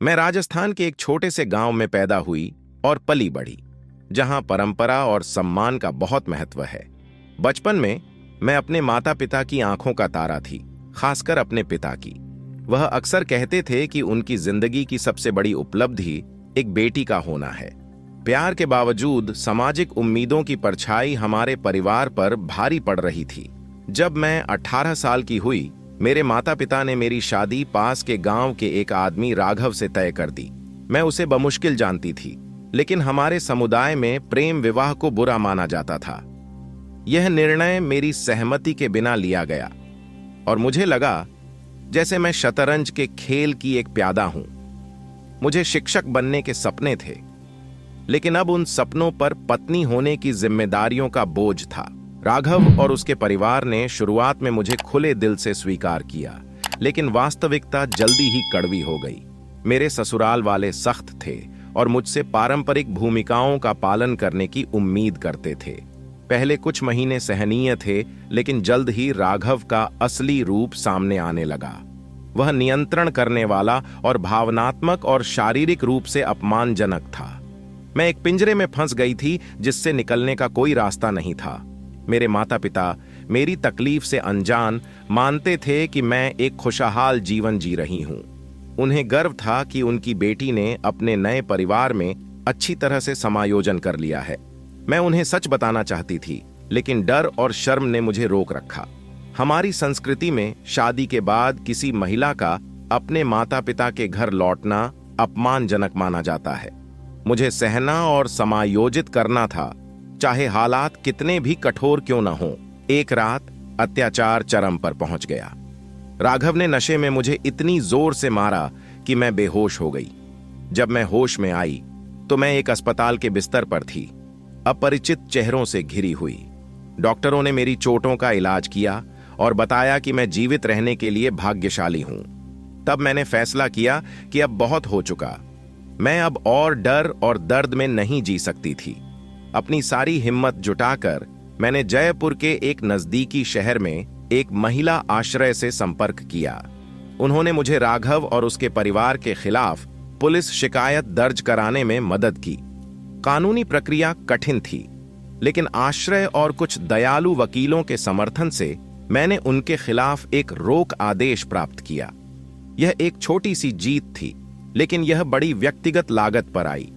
मैं राजस्थान के एक छोटे से गांव में पैदा हुई और पली बढ़ी, जहां परंपरा और सम्मान का बहुत महत्व है। बचपन में मैं अपने माता पिता की आंखों का तारा थी, खासकर अपने पिता की। वह अक्सर कहते थे कि उनकी जिंदगी की सबसे बड़ी उपलब्धि एक बेटी का होना है। प्यार के बावजूद सामाजिक उम्मीदों की परछाई हमारे परिवार पर भारी पड़ रही थी। जब मैं 18 साल की हुई, मेरे माता पिता ने मेरी शादी पास के गांव के एक आदमी राघव से तय कर दी। मैं उसे बमुश्किल जानती थी, लेकिन हमारे समुदाय में प्रेम विवाह को बुरा माना जाता था। यह निर्णय मेरी सहमति के बिना लिया गया और मुझे लगा जैसे मैं शतरंज के खेल की एक प्यादा हूं। मुझे शिक्षक बनने के सपने थे, लेकिन अब उन सपनों पर पत्नी होने की जिम्मेदारियों का बोझ था। राघव और उसके परिवार ने शुरुआत में मुझे खुले दिल से स्वीकार किया, लेकिन वास्तविकता जल्दी ही कड़वी हो गई। मेरे ससुराल वाले सख्त थे और मुझसे पारंपरिक भूमिकाओं का पालन करने की उम्मीद करते थे। पहले कुछ महीने सहनीय थे, लेकिन जल्द ही राघव का असली रूप सामने आने लगा। वह नियंत्रण करने वाला और भावनात्मक और शारीरिक रूप से अपमानजनक था। मैं एक पिंजरे में फंस गई थी जिससे निकलने का कोई रास्ता नहीं था। मेरे माता पिता मेरी तकलीफ से अनजान मानते थे कि मैं एक खुशहाल जीवन जी रही हूं। उन्हें गर्व था कि उनकी बेटी ने अपने नए परिवार में अच्छी तरह से समायोजन कर लिया है। मैं उन्हें सच बताना चाहती थी, लेकिन डर और शर्म ने मुझे रोक रखा। हमारी संस्कृति में शादी के बाद किसी महिला का अपने माता पिता के घर लौटना अपमानजनक माना जाता है। मुझे सहना और समायोजित करना था, चाहे हालात कितने भी कठोर क्यों न हो। एक रात अत्याचार चरम पर पहुंच गया। राघव ने नशे में मुझे इतनी जोर से मारा कि मैं बेहोश हो गई। जब मैं होश में आई तो मैं एक अस्पताल के बिस्तर पर थी, अपरिचित चेहरों से घिरी हुई। डॉक्टरों ने मेरी चोटों का इलाज किया और बताया कि मैं जीवित रहने के लिए भाग्यशाली हूं। तब मैंने फैसला किया कि अब बहुत हो चुका। मैं अब और डर और दर्द में नहीं जी सकती थी। अपनी सारी हिम्मत जुटाकर मैंने जयपुर के एक नजदीकी शहर में एक महिला आश्रय से संपर्क किया। उन्होंने मुझे राघव और उसके परिवार के खिलाफ पुलिस शिकायत दर्ज कराने में मदद की। कानूनी प्रक्रिया कठिन थी, लेकिन आश्रय और कुछ दयालु वकीलों के समर्थन से मैंने उनके खिलाफ एक रोक आदेश प्राप्त किया। यह एक छोटी सी जीत थी, लेकिन यह बड़ी व्यक्तिगत लागत पर आई।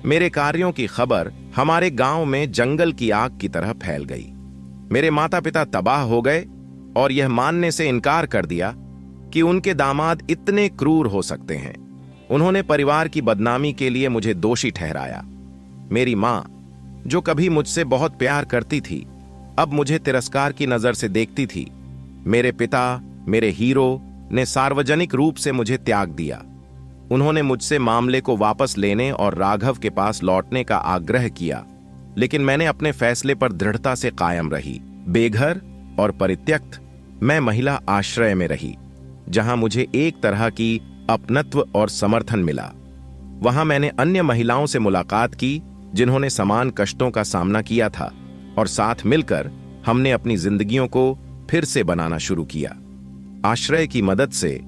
मेरे कार्यों की खबर हमारे गांव में जंगल की आग की तरह फैल गई। मेरे माता पिता तबाह हो गए और यह मानने से इनकार कर दिया कि उनके दामाद इतने क्रूर हो सकते हैं। उन्होंने परिवार की बदनामी के लिए मुझे दोषी ठहराया। मेरी मां, जो कभी मुझसे बहुत प्यार करती थी, अब मुझे तिरस्कार की नजर से देखती थी। मेरे पिता, मेरे हीरो, ने सार्वजनिक रूप से मुझे त्याग दिया। उन्होंने मुझसे मामले को वापस लेने और राघव के पास लौटने का आग्रह किया, लेकिन मैंने अपने फैसले पर दृढ़ता से कायम रही। बेघर और परित्यक्त मैं महिला आश्रय में रही, जहां मुझे एक तरह की अपनत्व और समर्थन मिला। वहां मैंने अन्य महिलाओं से मुलाकात की जिन्होंने समान कष्टों का सामना किया था, और साथ मिलकर हमने अपनी जिंदगियों को फिर से बनाना शुरू किया। आश्रय की मदद से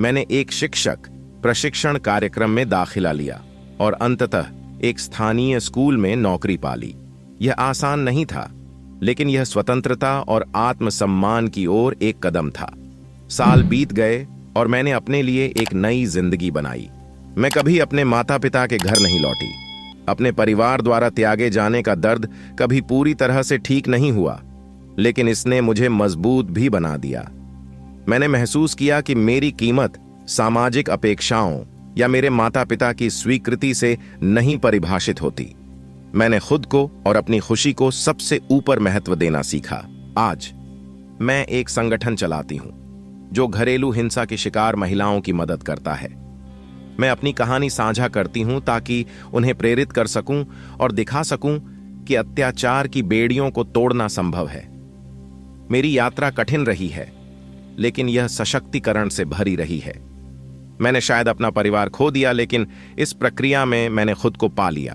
मैंने एक शिक्षक प्रशिक्षण कार्यक्रम में दाखिला लिया और अंततः एक स्थानीय स्कूल में नौकरी पाली। यह आसान नहीं था, लेकिन यह स्वतंत्रता और आत्मसम्मान की ओर एक कदम था। साल बीत गए और मैंने अपने लिए एक नई जिंदगी बनाई। मैं कभी अपने माता पिता के घर नहीं लौटी। अपने परिवार द्वारा त्यागे जाने का दर्द कभी पूरी तरह से ठीक नहीं हुआ, लेकिन इसने मुझे मजबूत भी बना दिया। मैंने महसूस किया कि मेरी कीमत सामाजिक अपेक्षाओं या मेरे माता पिता की स्वीकृति से नहीं परिभाषित होती। मैंने खुद को और अपनी खुशी को सबसे ऊपर महत्व देना सीखा। आज मैं एक संगठन चलाती हूं जो घरेलू हिंसा की शिकार महिलाओं की मदद करता है। मैं अपनी कहानी साझा करती हूं ताकि उन्हें प्रेरित कर सकूं और दिखा सकूं कि अत्याचार की बेड़ियों को तोड़ना संभव है। मेरी यात्रा कठिन रही है, लेकिन यह सशक्तिकरण से भरी रही है। मैंने शायद अपना परिवार खो दिया, लेकिन इस प्रक्रिया में मैंने खुद को पा लिया।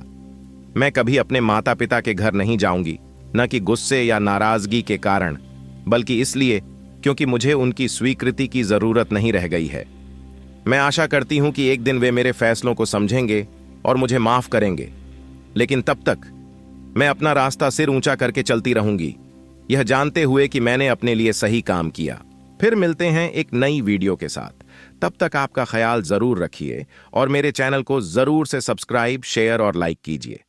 मैं कभी अपने माता पिता के घर नहीं जाऊंगी, न कि गुस्से या नाराजगी के कारण, बल्कि इसलिए क्योंकि मुझे उनकी स्वीकृति की जरूरत नहीं रह गई है। मैं आशा करती हूं कि एक दिन वे मेरे फैसलों को समझेंगे और मुझे माफ करेंगे। लेकिन तब तक मैं अपना रास्ता सिर ऊंचा करके चलती रहूंगी, यह जानते हुए कि मैंने अपने लिए सही काम किया। फिर मिलते हैं एक नई वीडियो के साथ। तब तक आपका ख्याल जरूर रखिए और मेरे चैनल को जरूर से सब्सक्राइब, शेयर और लाइक कीजिए।